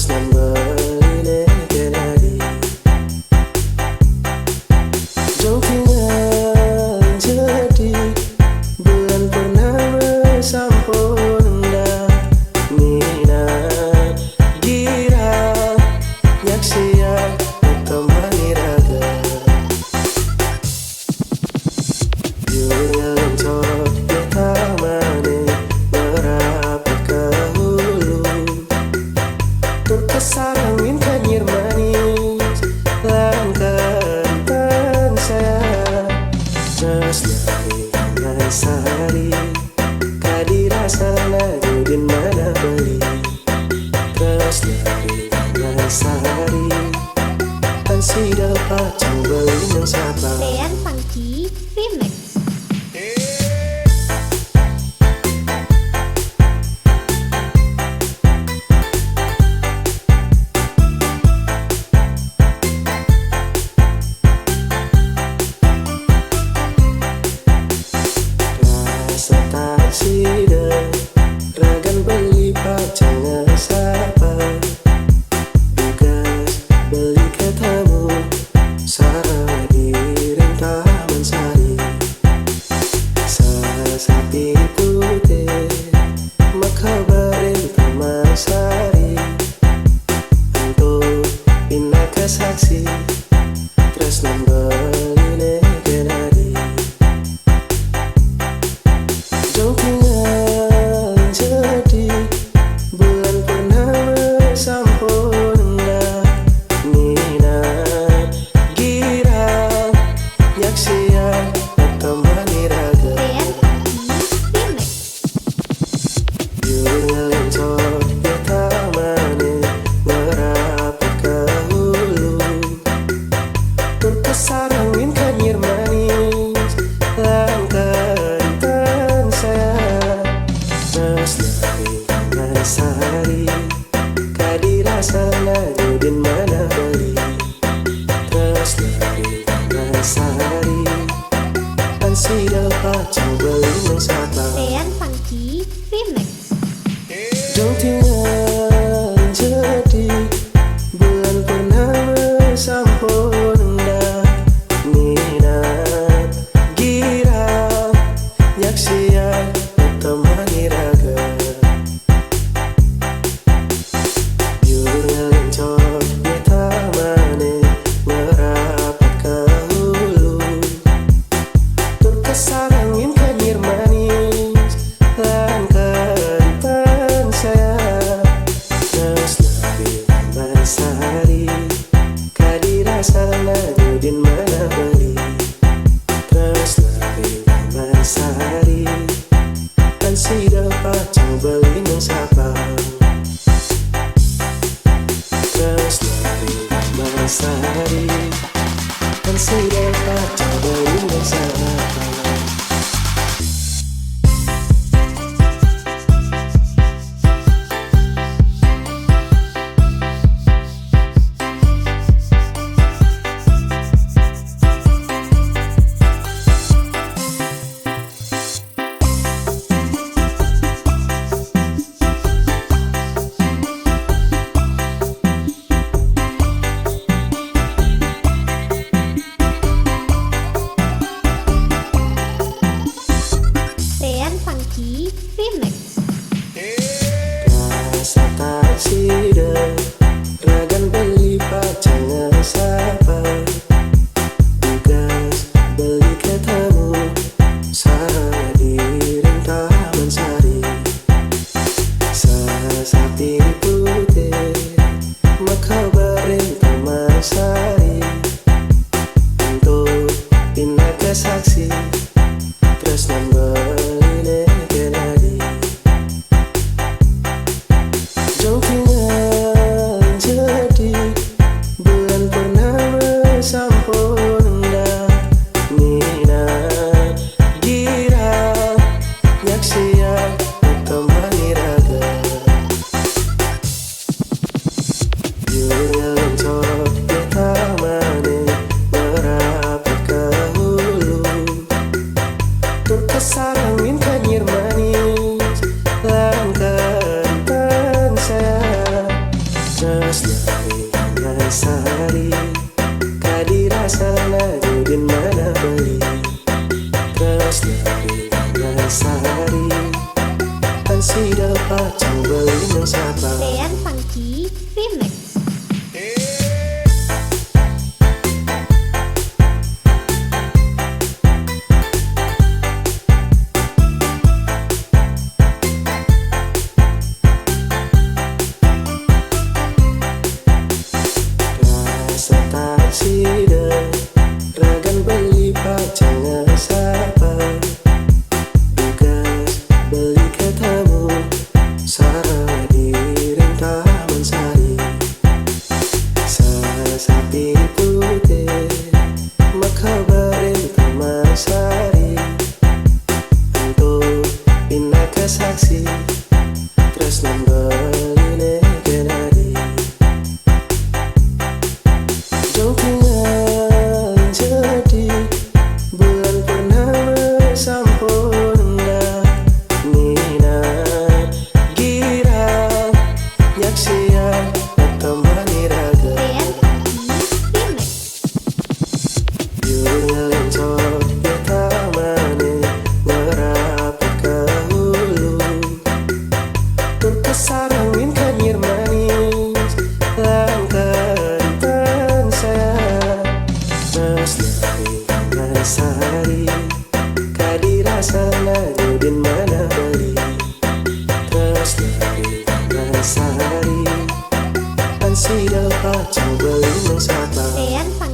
Tresnan beline kenali Jauh tinggal jadi bulan purnama sampurna Nina gira nyaksiya temani raga Yurang cok ditamani merapat ke hulu Terkesarangin kanyir manis langkan tan saya Tresnari sari kadirasa najudin mana beli Tresnari sari tan si dapat beli yang sapa Dean Funky Remix. Rasa tak sida ragan beli pacang sapa Tugas beli katamu sarang diring taman sari Sasapi putih makabarin taman sari Untuk pinaka saksi Tresnan beline kenali Jauh tinggal jadi bulan purnama sampurna Nina gira nyaksiya temani raga Dean Funky Remix. Yurang cok ditamani merapat ke hulu Terkesarangin kanyir manis langkan tan saya Tresnari sari kadirasa najudin mana beli Tresnari sari tan si dapat beli yang sapa Dean Funky Remix. Jauh tinggal jadi bulan purnama sampurna Nina gira nyaksiya temani raga Yurang cok ditamani merapat ke hulu Terkesarangin kanyir manis langkan tan saya Tresnari sari kadirasa najudin mana beli Tresnari sari tan si dapat beli yang sapa Tresnari sari tan si dapat beli yang sapa Dean Funky Remix. Rasa tak sida ragan beli pacang sapa Tugas beli katamu sarang diring taman sari Sasapi putih makabarin taman sari Untuk pinaka saksi Tresnan beline kenali Jauh tinggal jadi bulan purnama sampurna Nina gira nyaksiya temani raga Yurang cok ditamani merapat ke hulu Terkesarangin kanyir manis langkan tan saya Terus dari Sari kadirasa Najudin mana beli. Terus dari Sari kan si dapat coba yang sapa. Dean Funky Remix. Sida ragan beli pacang sapa tugas beli katamu sarang diring taman sari sasapi putih makabarin taman sari untuk pindah ke saksi terus membeli kenari. Jauh tinggal jadi bulan purnama sampurna Nina gira nyaksian atau maniraga Dean Funky Remix. Yurnya lencok ya tamane ngerapat ke hulu terkesarangin kanyir manis langkah Sari kadirasa Najudin mana beli. Terus dari Sari kan si dapat coba yang sapa. Dean Funky